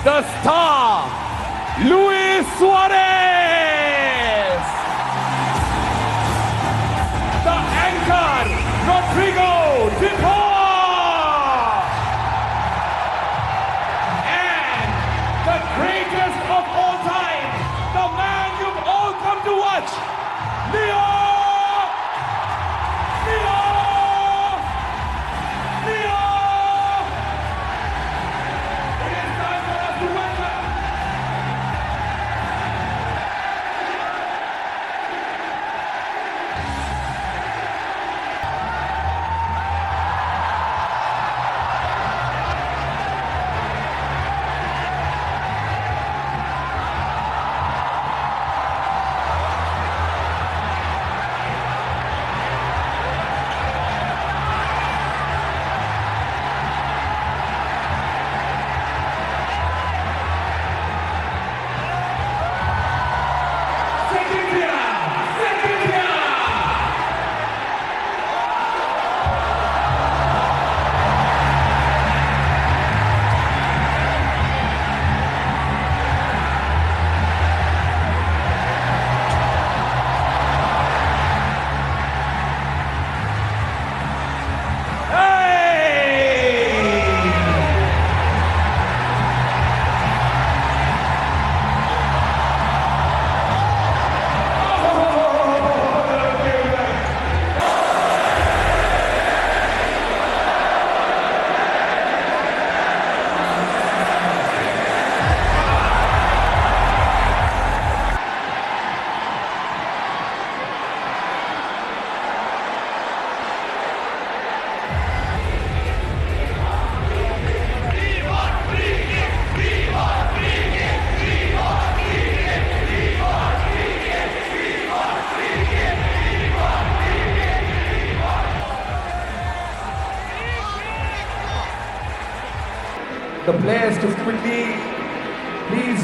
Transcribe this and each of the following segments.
the star, Luis Suarez. The anchor, Rodrigo de Paul. And the greatest of all time, the man you've all come to watch, Leo. The players to quickly please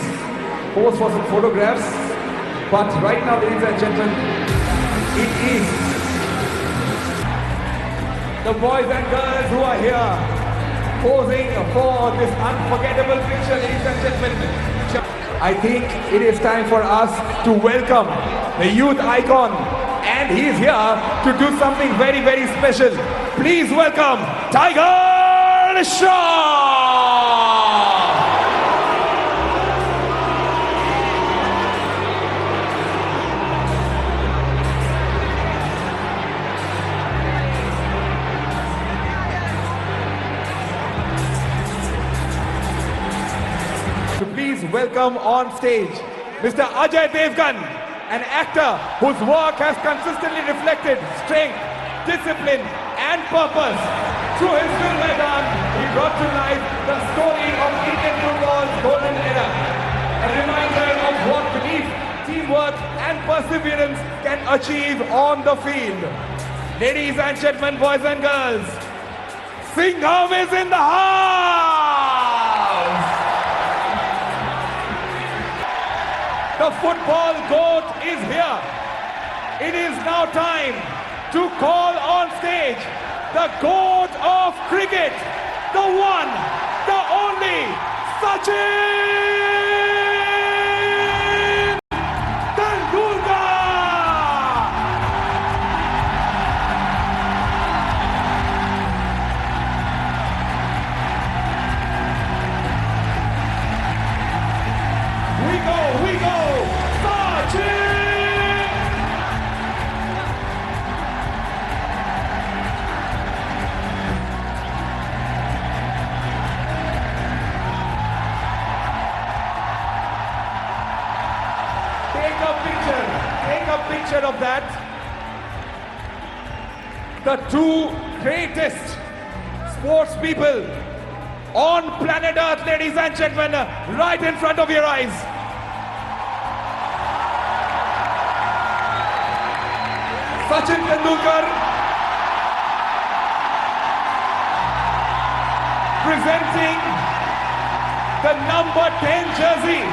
pose for some photographs. But right now, ladies and gentlemen, it is the boys and girls who are here posing for this unforgettable picture, ladies and gentlemen. I think it is time for us to welcome the youth icon, and he is here to do something very, very special. Please welcome Tiger Shroff. To please welcome on stage Mr. Ajay Devgan, an actor whose work has consistently reflected strength, discipline and purpose. Through his film Maidan, he brought to life the story of Indian football's golden era, a reminder of what belief, teamwork and perseverance can achieve on the field. Ladies and gentlemen, boys and girls, Singham is in the house! The football goat is here. It is now time to call on stage the goat of cricket, the one, the only, Sachin Tendulkar! We go, Sachin! Take a picture of that. The two greatest sports people on planet Earth, ladies and gentlemen, right in front of your eyes. Sachin Tendulkar presenting the number 10 jersey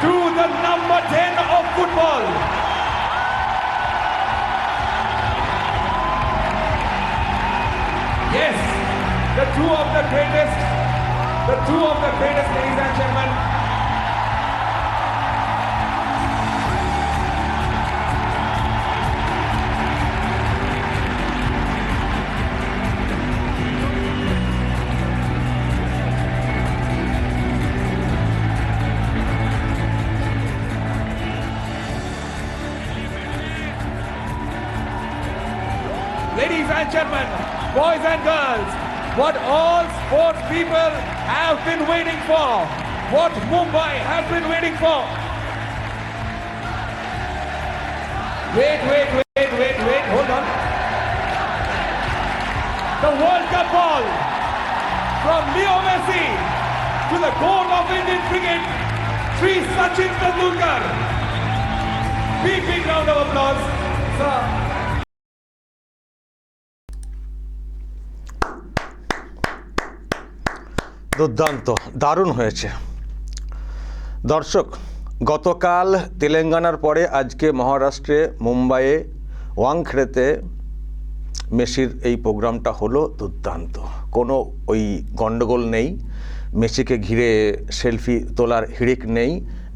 to the number 10 of football. Yes, the two of the greatest the two of the greatest, ladies and gentlemen. Ladies and gentlemen, boys and girls, what all sports people have been waiting for, what Mumbai has been waiting for. Wait, hold on. The World Cup ball from Leo Messi to the goal of Indian cricket, Sri Sachin Tendulkar. Big round of applause, sir. দুর্দান্ত, দারুণ হয়েছে। দর্শক, গতকাল তেলেঙ্গানার পরে আজকে মহারাষ্ট্রে মুম্বাইয়ে ওয়াংখেড়েতে মেসির এই প্রোগ্রামটা হলো দুর্দান্ত। কোনো ওই গণ্ডগোল নেই, মেসিকে ঘিরে সেলফি তোলার হিড়িক নেই,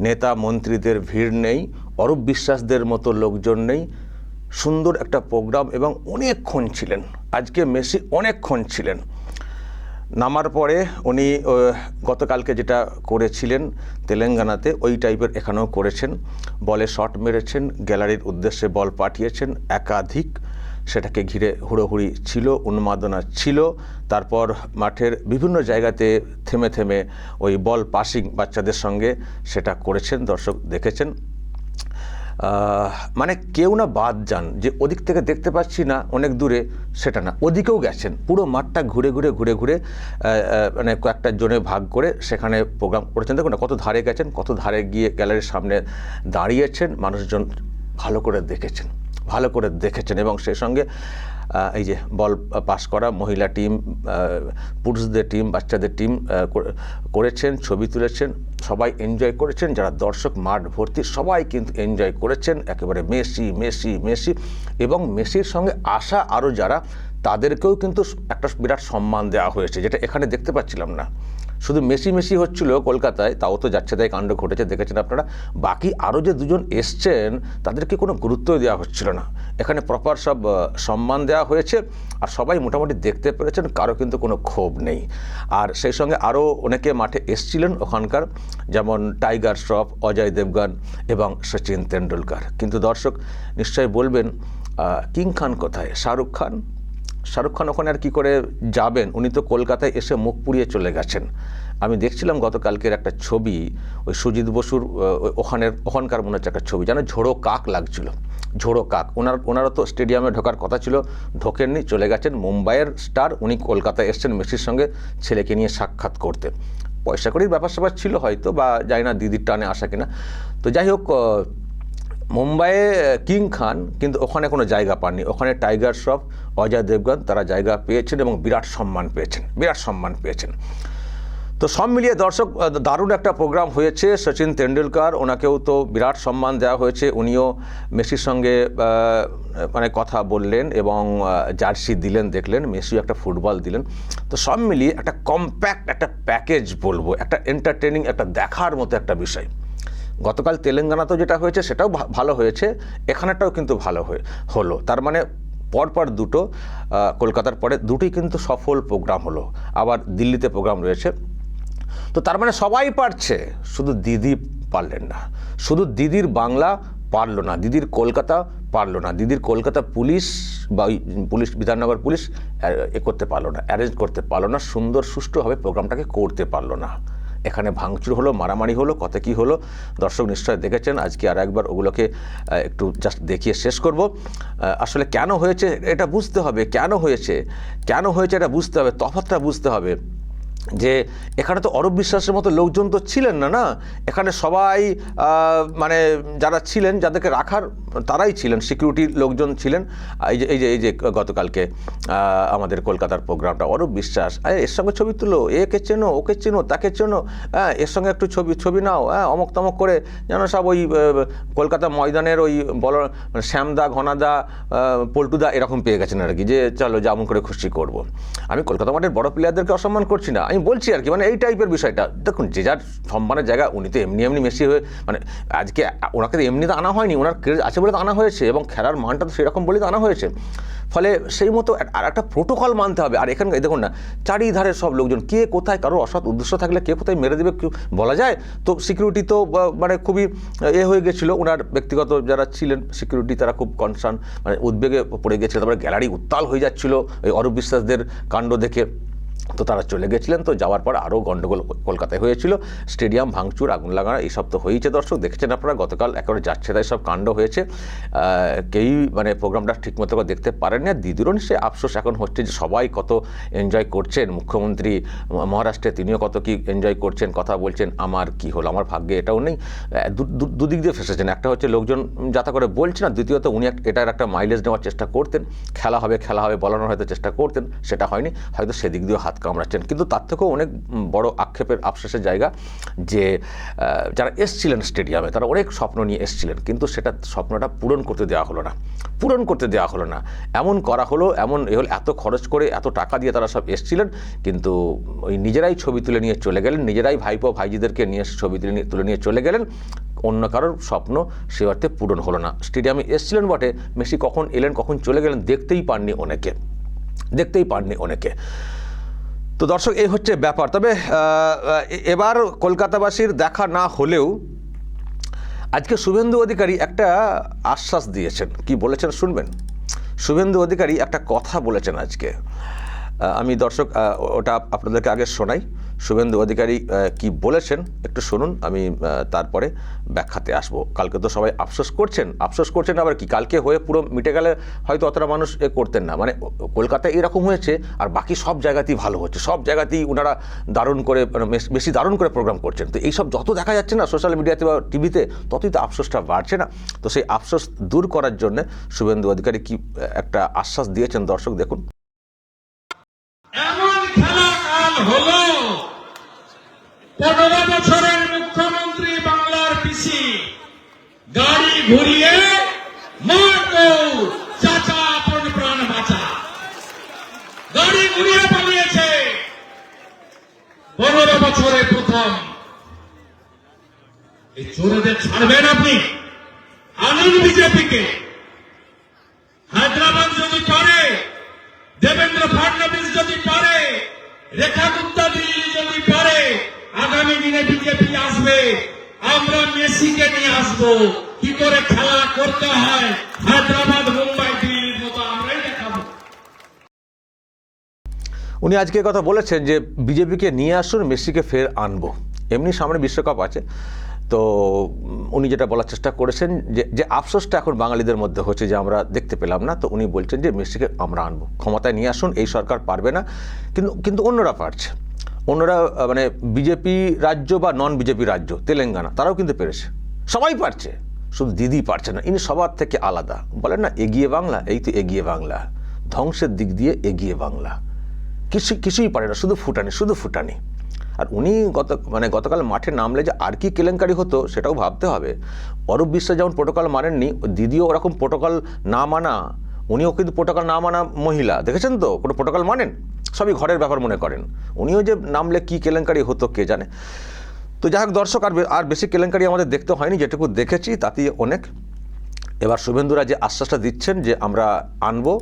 নেতা মন্ত্রীদের ভিড় নেই, অরূপ বিশ্বাসদের মতো লোকজন নেই। সুন্দর একটা প্রোগ্রাম এবং অনেকক্ষণ ছিলেন। আজকে মেসি অনেকক্ষণ ছিলেন। নামার পরে উনি গতকালকে যেটা করেছিলেন তেলেঙ্গানাতে ওই টাইপের এখানেও করেছেন। বলে শট মেরেছেন, গ্যালারির উদ্দেশ্যে বল পাঠিয়েছেন একাধিক, সেটাকে ঘিরে হুড়োহুড়ি ছিল, উন্মাদনা ছিল। তারপর মাঠের বিভিন্ন জায়গাতে থেমে থেমে ওই বল পাসিং বাচ্চাদের সঙ্গে সেটা করেছেন, দর্শক দেখেছেন। মানে কেউ না বাদ যান যে ওদিক থেকে দেখতে পাচ্ছি না অনেক দূরে, সেটা না, ওদিকেও গেছেন। পুরো মাঠটা ঘুরে মানে কয়েকটা জনে ভাগ করে সেখানে প্রোগ্রাম করেছেন। দেখুন না কত ধারে গেছেন, কত ধারে গিয়ে গ্যালারির সামনে দাঁড়িয়েছেন, মানুষজন ভালো করে দেখেছেন এবং সেই সঙ্গে এই যে বল পাস করা মহিলা টিম, পুরুষদের টিম, বাচ্চাদের টিম করেছেন, ছবি তুলেছেন, সবাই এনজয় করেছেন। যারা দর্শক মাঠ ভর্তি সবাই কিন্তু এনজয় করেছেন, একেবারে মেসি এবং মেসির সঙ্গে আসা আরও যারা, তাদেরকেও কিন্তু একটা বিরাট সম্মান দেওয়া হয়েছে, যেটা এখানে দেখতে পাচ্ছিলাম না। শুধু মেসি হচ্ছিল কলকাতায়, তাও তো যাচ্ছে তাই কাণ্ড ঘটেছে, দেখেছেন আপনারা। বাকি আরও যে দুজন এসছেন তাদেরকে কোনো গুরুত্ব দেওয়া হচ্ছিল না। এখানে প্রপার সব সম্মান দেওয়া হয়েছে আর সবাই মোটামুটি দেখতে পেরেছেন, কারো কিন্তু কোনো ক্ষোভ নেই। আর সেই সঙ্গে আরও অনেকে মাঠে এসছিলেন ওখানকার, যেমন টাইগার শ্রফ, অজয় দেবগন এবং সচিন তেন্ডুলকার। কিন্তু দর্শক নিশ্চয়ই বলবেন কিং খান কোথায়? শাহরুখ খান ওখানে আর কী করে যাবেন? উনি তো কলকাতায় এসে মুখ পুড়িয়ে চলে গেছেন। আমি দেখছিলাম গতকালকের একটা ছবি, ওই সুজিত বসুর ওখানকার মনে হচ্ছে একটা ছবি, যেন ঝোড়ো কাক লাগছিল, ঝোড়ো কাক। ওনারা তো স্টেডিয়ামে ঢোকার কথা ছিল, ঢোকেননি, চলে গেছেন। মুম্বাইয়ের স্টার, উনি কলকাতায় এসছেন মেসির সঙ্গে ছেলেকে নিয়ে সাক্ষাৎ করতে। পয়সা কড়ির ব্যাপার ছিল হয়তো, বা জানি না দিদির টানে আসা কিনা। তো যাই হোক, মুম্বাইয়ে কিং খান কিন্তু ওখানে কোনো জায়গা পাননি। ওখানে টাইগার শ্রফ, অজয় দেবগন তারা জায়গা পেয়েছেন এবং বিরাট সম্মান পেয়েছেন। তো সব মিলিয়ে দর্শক দারুণ একটা প্রোগ্রাম হয়েছে। সচিন তেন্ডুলকার, ওনাকেও তো বিরাট সম্মান দেওয়া হয়েছে। উনিও মেসির সঙ্গে মানে কথা বললেন এবং জার্সি দিলেন, দেখলেন। মেসিও একটা ফুটবল দিলেন। তো সব মিলিয়ে একটা কম্প্যাক্ট একটা প্যাকেজ বলবো, একটা এন্টারটেনিং, একটা দেখার মতো একটা বিষয়। গতকাল তেলেঙ্গানাতেও যেটা হয়েছে সেটাও ভালো হয়েছে, এখানেটাও কিন্তু ভালো হলো। তার মানে পরপর দুটো, কলকাতার পরে দুটোই কিন্তু সফল প্রোগ্রাম হলো। আবার দিল্লিতে প্রোগ্রাম রয়েছে। তো তার মানে সবাই পারছে, শুধু দিদি পারলেন না, শুধু দিদির বাংলা পারল না, দিদির কলকাতা পারল না, দিদির কলকাতা পুলিশ বা পুলিশ, বিধাননগর পুলিশ করতে পারলো না, অ্যারেঞ্জ করতে পারলো না, সুন্দর সুষ্ঠুভাবে প্রোগ্রামটাকে করতে পারলো না। এখানে ভাঙচুর হলো, মারামারি হলো, কত কী হলো, দর্শক নিশ্চয় দেখেছেন। আজকে আর একবার ওগুলোকে একটু জাস্ট দেখিয়ে শেষ করব। আসলে কেন হয়েছে এটা বুঝতে হবে, কেন হয়েছে এটা বুঝতে হবে, তফাৎটা বুঝতে হবে। যে এখানে তো অরূপ বিশ্বাসের মতো লোকজন তো ছিলেন না, এখানে সবাই মানে যারা ছিলেন, যাদেরকে রাখার তারাই ছিলেন, সিকিউরিটির লোকজন ছিলেন। এই যে গতকালকে আমাদের কলকাতার প্রোগ্রামটা, অরূপ বিশ্বাস এর সঙ্গে ছবি তুলো, একে চেনো, ওকে চেনো, তাকে চেনো, এর সঙ্গে একটু ছবি নাও, অমক তমক করে যেন সব ওই কলকাতা ময়দানের ওই বল শ্যামদা, ঘনাদা, পল্টুদা এরকম পেয়ে গেছেন আর কি, যে চলো যেমন করে খুশি করব। আমি কলকাতা মাঠের বড় প্লেয়ারদেরকে অসম্মান করছি না, আমি বলছি আর কি, মানে এই টাইপের বিষয়টা। দেখুন, যে যার সম্মানের জায়গা, উনি তো এমনি মেসি হয়ে, মানে আজকে ওনাকে তো এমনি তো আনা হয়নি, ওনার ক্রেজ আছে বলে তো আনা হয়েছে, এবং খেলার মানটা তো সেরকম বলেই তো আনা হয়েছে। ফলে সেই মতো আর একটা প্রোটোকল মানতে হবে। আর এখানকার দেখুন না, চারিধারে সব লোকজন, কে কোথায় কারো অসৎ উদ্দেশ্য থাকলে কে কোথায় মেরে দেবে কেউ বলা যায়। তো সিকিউরিটি তো মানে খুবই হয়ে গেছিলো, ওনার ব্যক্তিগত যারা ছিলেন সিকিউরিটি তারা খুব কনসার্ন, মানে উদ্বেগে পড়ে গেছিলো। তারপরে গ্যালারি উত্তাল হয়ে যাচ্ছিলো এই অরূপ বিশ্বাসদের কাণ্ড দেখে। তো তারা চলে গেছিলেন। তো যাওয়ার পর আরও গণ্ডগোল কলকাতায় হয়েছিল, স্টেডিয়াম ভাঙচুর, আগুন লাগানো, এইসব তো হয়েছে। দর্শক দেখেছেন আপনারা, গতকাল একেবারে যাচ্ছে তাই সব কাণ্ড হয়েছে। কেউই মানে প্রোগ্রামটা ঠিকমতো করে দেখতে পারেননি। আর দিদিরও সে আফসোস এখন হচ্ছে যে সবাই কত এনজয় করছেন, মুখ্যমন্ত্রী মহারাষ্ট্রে তিনিও কত কি এনজয় করছেন, কথা বলছেন, আমার কি হলো, আমার ভাগ্যে এটাও নেই। দুদিক দিয়ে ফেসেছেন। একটা হচ্ছে লোকজন যাতা করে বলছে না, দ্বিতীয়ত উনি এটার একটা মাইলেজ নেওয়ার চেষ্টা করতেন, খেলা হবে বলানোর হয়তো চেষ্টা করতেন, সেটা হয়নি, হয়তো সেদিক দিয়েও হাত কামড়াচ্ছেন। কিন্তু তার থেকেও অনেক বড় আক্ষেপের আফসোসের জায়গা যে যারা এসছিলেন স্টেডিয়ামে, তারা অনেক স্বপ্ন নিয়ে এসছিলেন, কিন্তু সেটা স্বপ্নটা পূরণ করতে দেওয়া হলো না। এমন করা হলো, এত খরচ করে এত টাকা দিয়ে তারা সব এসছিলেন, কিন্তু ওই নিজেরাই ছবি তুলে নিয়ে চলে গেলেন, নিজেরাই ভাইপো ভাইজিদেরকে নিয়ে ছবি তুলে নিয়ে চলে গেলেন। অন্য কারোর স্বপ্ন সে অর্থে পূরণ হলো না। স্টেডিয়ামে এসছিলেন বটে, মেসি কখন এলেন কখন চলে গেলেন দেখতেই পাননি অনেকে। তো দর্শক, এই হচ্ছে ব্যাপার। তবে এবার কলকাতাবাসীর দেখা না হলেও আজকে শুভেন্দু অধিকারী একটা আশ্বাস দিয়েছেন। কি বলেছেন শুনবেন? শুভেন্দু অধিকারী একটা কথা বলেছেন আজকে। আমি দর্শক ওটা আপনাদেরকে আগে শোনাই। শুভেন্দু অধিকারী কি বলেছেন একটু শুনুন, আমি তারপরে ব্যাখ্যাতে আসবো। কালকে তো সবাই আফসোস করছেন আবার কি, কালকে হয়ে পুরো মিটে গেলে হয়তো অতটা মানুষ করতেন না। মানে কলকাতায় এরকম হয়েছে, আর বাকি সব জায়গাতেই ভালো হচ্ছে, সব জায়গাতেই ওনারা বেশি দারুণ করে প্রোগ্রাম করছেন। তো এইসব যত দেখা যাচ্ছে না সোশ্যাল মিডিয়াতে বা টিভিতে, ততই তো আফসোসটা বাড়ছে না। তো সেই আফসোস দূর করার জন্য শুভেন্দু অধিকারী কি একটা আশ্বাস দিয়েছেন, দর্শক দেখুন। এমন খেলা কাল হলো, 15 বছরের মুখ্যমন্ত্রী বাংলার পিসি গাড়ি ঘুরিয়ে মারো চাচা আপন প্রাণ বাঁচা, গাড়ি ঘুরিয়ে পালিয়েছে। 15 বছরে প্রথম। এই চোরেদের ছাড়বেন আপনি? আনন্দ বিজেপিকে। হায়দ্রাবাদ যদি পারে, দেবেন্দ্র ফডনবিস যদি পারে, রেখা গুপ্তা দিল্লি যদি পারে, আগামী দিনে বিজেপি আসবে। আমরা মেসিকে নিয়ে আসবো, কি করে খেলা করতে হয় হায়দ্রাবাদ, মুম্বাই, দিল্লির মতো আমরাই দেখাবো। উনি আজকে কথা বলেছেন যে বিজেপিকে নিয়ে আসুন, মেসিকে ফের আনবো। এমনি সামনে বিশ্বকাপ আছে, তো উনি যেটা বলার চেষ্টা করেছেন যে আফসোসটা এখন বাঙালিদের মধ্যে হচ্ছে যে আমরা দেখতে পেলাম না। তো উনি বলছেন যে মেসিকে আমরা আনবো, ক্ষমতায় নিয়ে আসুন। এই সরকার পারবে না, কিন্তু অন্যরা পারছে। অন্যরা মানে বিজেপি রাজ্য বা নন বিজেপি রাজ্য, তেলেঙ্গানা, তারাও কিন্তু পেরেছে, সবাই পারছে, শুধু দিদি পারছে না। ইনি সবার থেকে আলাদা। বলেন না এগিয়ে বাংলা, এই তো এগিয়ে বাংলা, ধ্বংসের দিক দিয়ে এগিয়ে বাংলা। কিছুই পারে না, শুধু ফুটানি। আর উনি গতকাল মাঠে নামলে যে আর কি কেলেঙ্কারি হতো সেটাও ভাবতে হবে। অরূপ বিশ্বাস যেমন প্রোটোকল মানেননি, দিদিও ওরকম প্রোটোকল না মানা, উনিও কিন্তু প্রোটোকল না মানা মহিলা, দেখেছেন তো? কোনো প্রোটোকল মানেন? সবই ঘরের ব্যাপার মনে করেন। উনিও যে নামলে কি কেলেঙ্কারি হতো কে জানে। তো যাই হোক দর্শক, আর বেশি কেলেঙ্কারি আমাদের দেখতে হয়নি, যেটুকু দেখেছি তাতেই অনেক। এবার শুভেন্দুরা যে আশ্বাসটা দিচ্ছেন যে আমরা আনবো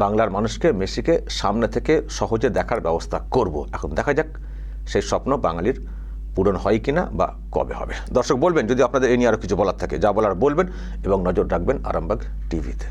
বাংলার মানুষকে, মেসিকে সামনে থেকে সহজে দেখার ব্যবস্থা করব। এখন দেখা যাক সেই স্বপ্ন বাঙালির পূরণ হয় কিনা বা কবে হবে। দর্শক বলবেন যদি আপনাদের এ নিয়ে আরও কিছু বলার থাকে, যা বলার বলবেন, এবং নজর রাখবেন আরামবাগ টিভিতে।